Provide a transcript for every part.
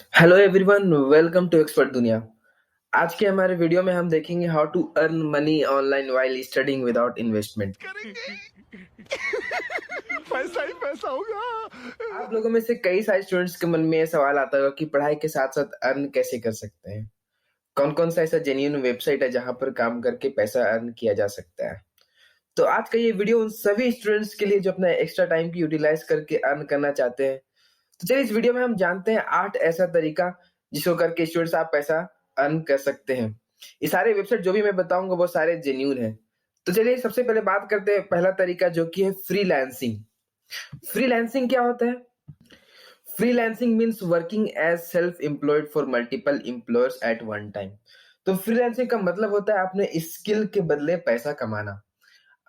Hello everyone, welcome to expert दुनिया। आज के हमारे वीडियो में हम देखेंगे how to earn money online while studying without investment. पैसा ही पैसा होगा। आप लोगों में से कई सारे स्टूडेंट्स के मन में ये सवाल आता होगा कि पढ़ाई के साथ साथ अर्न कैसे कर सकते हैं। कौन कौन सा ऐसा जेन्युइन वेबसाइट है जहां पर काम करके पैसा अर्न किया जा सकता है। तो आज का ये वीडियो उन सभी स्टूडेंट्स के लिए जो अपना एक्स्ट्रा टाइम की यूटिलाइज करके अर्न करना चाहते हैं। तो चलिए इस वीडियो में हम जानते हैं 8 ऐसा तरीका जिसको करके स्टूडेंट्स आप पैसा अर्न कर सकते हैं। ये सारे वेबसाइट जो भी मैं बताऊंगा वो सारे जेन्युइन हैं। तो चलिए सबसे पहले बात करते हैं पहला तरीका जो कि है फ्रीलांसिंग। फ्रीलांसिंग क्या होता है? Freelancing means working as self employed for multiple employers at one time. तो फ्रीलांसिंग का मतलब होता है अपने स्किल के बदले पैसा कमाना।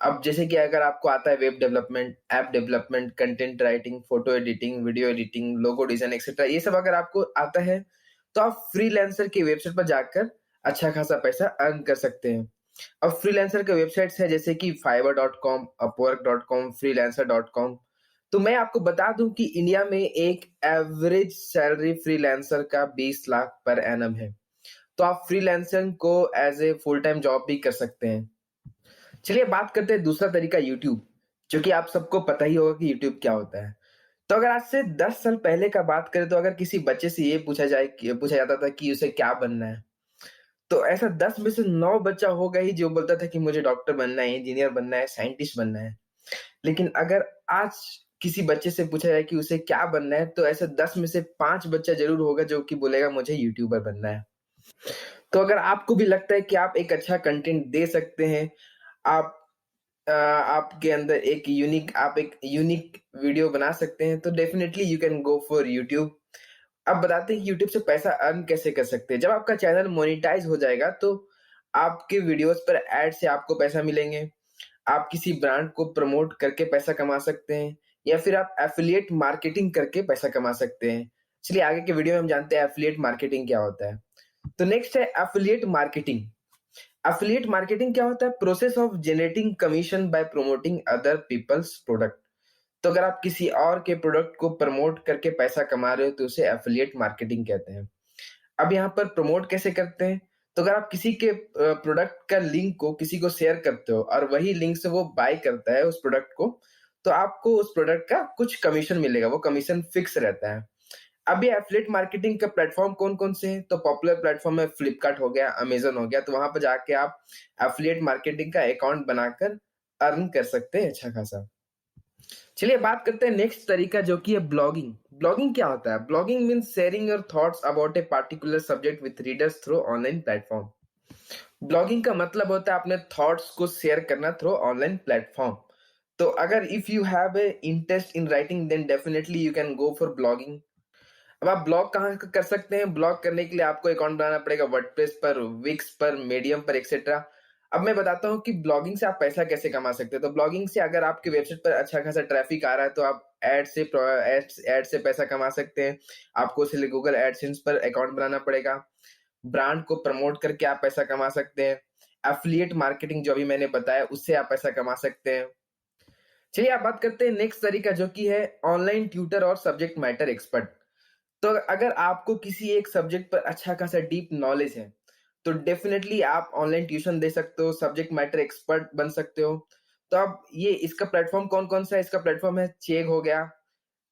अब जैसे कि अगर आपको आता है web development, app development, content writing, photo editing, video editing, logo design etcetera, ये सब अगर आपको आता है तो आप फ्रीलांसर की वेबसाइट पर जाकर अच्छा खासा पैसा अर्न कर सकते हैं। अब फ्रीलांसर के वेबसाइट्स है जैसे कि fiverr.com, upwork.com, freelancer.com। तो मैं आपको बता दूं कि इंडिया में एक एवरेज सैलरी फ्रीलांसर का 20 लाख पर एनम है। तो आप फ्रीलांसिंग को as a full time job भी कर सकते हैं। चलिए बात करते हैं दूसरा तरीका यूट्यूब, जो कि आप सबको पता ही होगा कि यूट्यूब क्या होता है। तो अगर आज से 10 साल पहले का बात करें तो अगर किसी बच्चे से ये पूछा जाता था कि उसे क्या बनना है, तो ऐसा 10 में से 9 बच्चा होगा ही जो बोलता था कि मुझे डॉक्टर बनना है, इंजीनियर बनना है, साइंटिस्ट बनना है। लेकिन अगर आज किसी बच्चे से पूछा जाए कि उसे क्या बनना है, तो ऐसे 10 में से 5 बच्चा ज़रूर होगा जो कि बोलेगा मुझे यूट्यूबर बनना है। तो अगर आपको भी लगता है कि आप एक अच्छा कंटेंट दे सकते हैं, आप आपके अंदर एक यूनिक वीडियो बना सकते हैं, तो definitely you can go for YouTube. अब बताते हैं कि यूट्यूब से पैसा अर्न कैसे कर सकते हैं। जब आपका चैनल मोनेटाइज हो जाएगा तो आपके वीडियोस पर ऐड से आपको पैसा मिलेंगे। आप किसी ब्रांड को प्रमोट करके पैसा कमा सकते हैं या फिर आप एफिलिएट मार्केटिंग करके पैसा कमा सकते हैं। चलिए आगे के वीडियो में हम जानते हैं एफिलिएट मार्केटिंग क्या होता है। तो नेक्स्ट है एफिलिएट मार्केटिंग। एफिलिएट मार्केटिंग क्या होता है? Process of generating commission by promoting other people's product. तो अगर आप किसी और के प्रोडक्ट को प्रमोट करके पैसा कमा रहे हो तो उसे एफिलिएट मार्केटिंग कहते हैं। अब यहाँ पर प्रमोट कैसे करते हैं? तो अगर आप किसी के प्रोडक्ट का लिंक को किसी को शेयर करते हो और वही लिंक से वो बाय करता है उस प्रोडक्ट को, तो आपको उस प्रोडक्ट का कुछ कमीशन मिलेगा, वो कमीशन फिक्स रहता है। अब ये एफिलिएट मार्केटिंग का प्लेटफॉर्म कौन-कौन से हैं? तो पॉपुलर प्लेटफॉर्म है फ्लिपकार्ट हो गया, अमेज़न हो गया, तो वहाँ पे जाके आप एफिलिएट मार्केटिंग का अकाउंट बनाकर अर्न कर सकते हैं अच्छा खासा। चलिए बात करते हैं नेक्स्ट तरीका जो कि है ब्लॉगिंग। ब्लॉगिंग क्या होता है? Blogging means sharing your thoughts about a particular subject with readers through online platform. Blogging का मतलब होता है अपने थॉट्स को शेयर करना थ्रू ऑनलाइन प्लेटफॉर्म। तो अगर if you have a interest in writing then definitely you can go for blogging. अब आप ब्लॉग कहाँ कर सकते हैं? ब्लॉग करने के लिए आपको अकाउंट बनाना पड़ेगा वर्डप्रेस पर, विक्स पर, मीडियम पर एक्सेट्रा। अब मैं बताता हूँ कि ब्लॉगिंग से आप पैसा कैसे कमा सकते हैं। तो ब्लॉगिंग से अगर आपके वेबसाइट पर अच्छा खासा ट्रैफिक आ रहा है तो आप ऐड से पैसा कमा सकते हैं। आपको इसलिए गूगल एडसेंस पर अकाउंट बनाना पड़ेगा। ब्रांड को प्रमोट करके आप पैसा कमा सकते हैं। एफिलिएट मार्केटिंग जो अभी मैंने बताया उससे आप पैसा कमा सकते हैं। चलिए आप बात करते हैं नेक्स्ट तरीका जो कि है ऑनलाइन ट्यूटर और सब्जेक्ट मैटर एक्सपर्ट। तो अगर आपको किसी एक सब्जेक्ट पर अच्छा खासा डीप नॉलेज है, तो डेफिनिटली आप ऑनलाइन ट्यूशन दे सकते हो, सब्जेक्ट मैटर एक्सपर्ट बन सकते हो। तो अब ये इसका प्लेटफ़ॉर्म कौन-कौन सा है? इसका प्लेटफ़ॉर्म है चेग हो गया,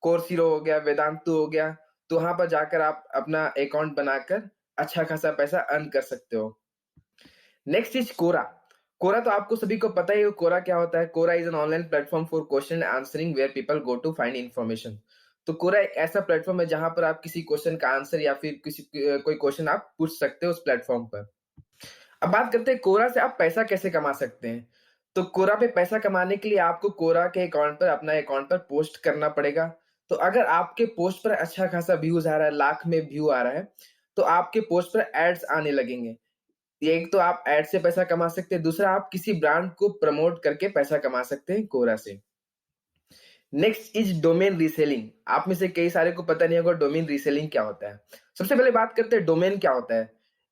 कोर्सेरो हो गया, वेदांतु हो गया। तो वहाँ पर जाकर आप अपना अकाउंट बनाकर अच्छा खासा पैसा अर्न कर सकते हो। नेक्स्ट इज़ कोरा। कोरा तो आपको सभी को पता ही है कोरा क्या होता है। Quora is an online platform for question answering where people go to find information. तो कोरा एक ऐसा प्लेटफ़ॉर्म है जहाँ पर आप किसी क्वेश्चन का आंसर या फिर कोई क्वेश्चन आप पूछ सकते हो उस प्लेटफ़ॉर्म पर। अब बात करते हैं कोरा से आप पैसा कैसे कमा सकते हैं। तो कोरा पे पैसा कमाने के लिए आपको कोरा के अकाउंट पर अपना अकाउंट पर पोस्ट करना पड़ेगा। तो अगर आपके पोस्ट पर अच्छा खासा व्यूज़ आ रहा है, लाख में व्यू आ रहा है, तो आपके पोस्ट पर एड्स आने लगेंगे। ये एक तो आप एड से पैसा कमा सकते हैं, दूसरा आप किसी ब्रांड को प्रमोट करके पैसा कमा सकते हैं कोरा से। Next is domain reselling. आप में से कई सारे को पता नहीं होगा डोमेन रीसेलिंग क्या होता है। सबसे पहले बात करते हैं डोमेन क्या होता है।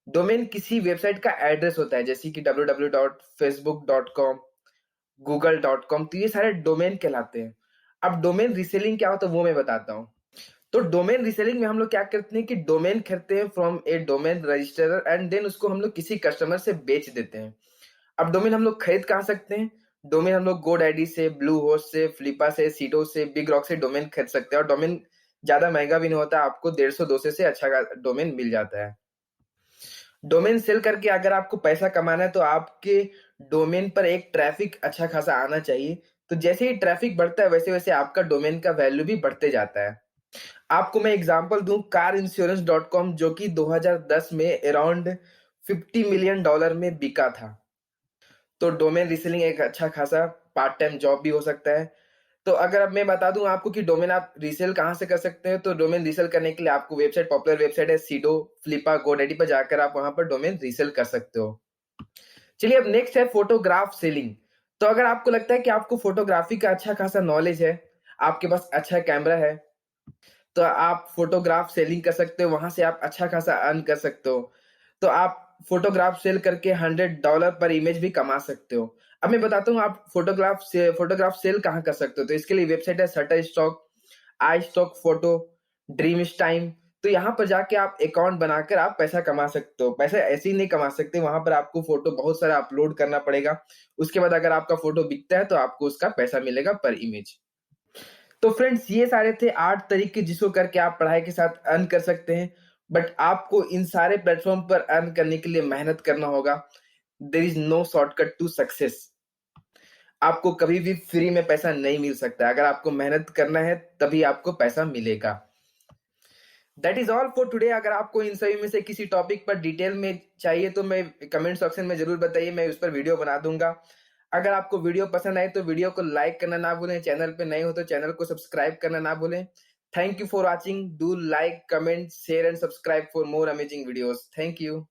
डोमेन किसी वेबसाइट का एड्रेस होता है जैसे कि www.facebook.com, google.com, तो ये सारे डोमेन कहलाते हैं। अब डोमेन रीसेलिंग क्या होता है वो मैं बताता हूँ। तो डोमेन रीसेलिंग में हम लोग क्या करते हैं कि डोमेन खरीदते हैं from a domain registrar and then उसको हम लोग किसी कस्टमर से बेच देते हैं। अब डोमेन हम लोग खरीद कहाँ सकते हैं? डोमेन हम लोग गोडैडी से, ब्लूहोस्ट से, फ्लिपा से, सीटो से, बिग रॉक से डोमेन खरीद सकते हैं और डोमेन ज्यादा महंगा भी नहीं होता, आपको 150-200 से अच्छा डोमेन मिल जाता है। डोमेन सेल करके अगर आपको पैसा कमाना है तो आपके डोमेन पर एक ट्रैफिक अच्छा खासा आना चाहिए। तो जैसे ही ट्रैफिक बढ़ता है वैसे वैसे आपका डोमेन का वैल्यू भी बढ़ते जाता है। आपको मैं एग्जांपल दूं, carinsurance.com जो कि 2010 में अराउंड $50 मिलियन में बिका था। तो डोमेन रीसेलिंग एक अच्छा खासा पार्ट टाइम जॉब भी हो सकता है। तो अगर अब मैं बता दूं आपको कि डोमेन आप रीसेल कहाँ से कर सकते हैं, तो डोमेन रीसेल करने के लिए आपको वेबसाइट, पॉपुलर वेबसाइट है सीडो, फ्लिपा, गोडैडी पर जाकर आप वहां पर डोमेन रीसेल कर सकते हो। चलिए अब नेक्स्ट है फोटोग्राफ सेलिंग। तो अगर आपको लगता है कि आपको फोटोग्राफी का अच्छा खासा नॉलेज है, आपके पास अच्छा कैमरा है, तो आप फोटोग्राफ सेलिंग कर सकते हो, वहां से आप अच्छा खासा अर्न कर सकते हो। तो आप फोटोग्राफ सेल करके $100 पर इमेज भी कमा सकते हो। अब मैं बताता हूँ आप फोटोग्राफ सेल कहाँ कर सकते हो। तो इसके लिए वेबसाइट है शटर स्टॉक, आई स्टॉक फोटो, ड्रीम टाइम। तो यहाँ पर जाके आप अकाउंट बनाकर आप पैसा कमा सकते हो। पैसा ऐसे ही नहीं कमा सकते, वहां पर आपको फोटो बहुत सारा अपलोड करना पड़ेगा। उसके बाद अगर आपका फोटो बिकता है तो आपको उसका पैसा मिलेगा पर इमेज। तो फ्रेंड्स ये सारे थे 8 तरीके जिसको करके आप पढ़ाई के साथ अर्न कर सकते हैं। बट आपको इन सारे प्लेटफॉर्म पर अर्न करने के लिए मेहनत करना होगा। There is no shortcut to success. आपको कभी भी फ्री में पैसा नहीं मिल सकता। अगर आपको मेहनत करना है तभी आपको पैसा मिलेगा। That is all for today. अगर आपको इन सभी में से किसी टॉपिक पर डिटेल में चाहिए तो मैं कमेंट सेक्शन में जरूर बताइए, मैं उस पर वीडियो बना दूंगा। अगर आपको वीडियो पसंद आए तो वीडियो को लाइक करना ना भूलें, चैनल पे नए हो तो चैनल को सब्सक्राइब करना ना भूलें। Thank you for watching. Do like, comment, share and subscribe for more amazing videos. Thank you.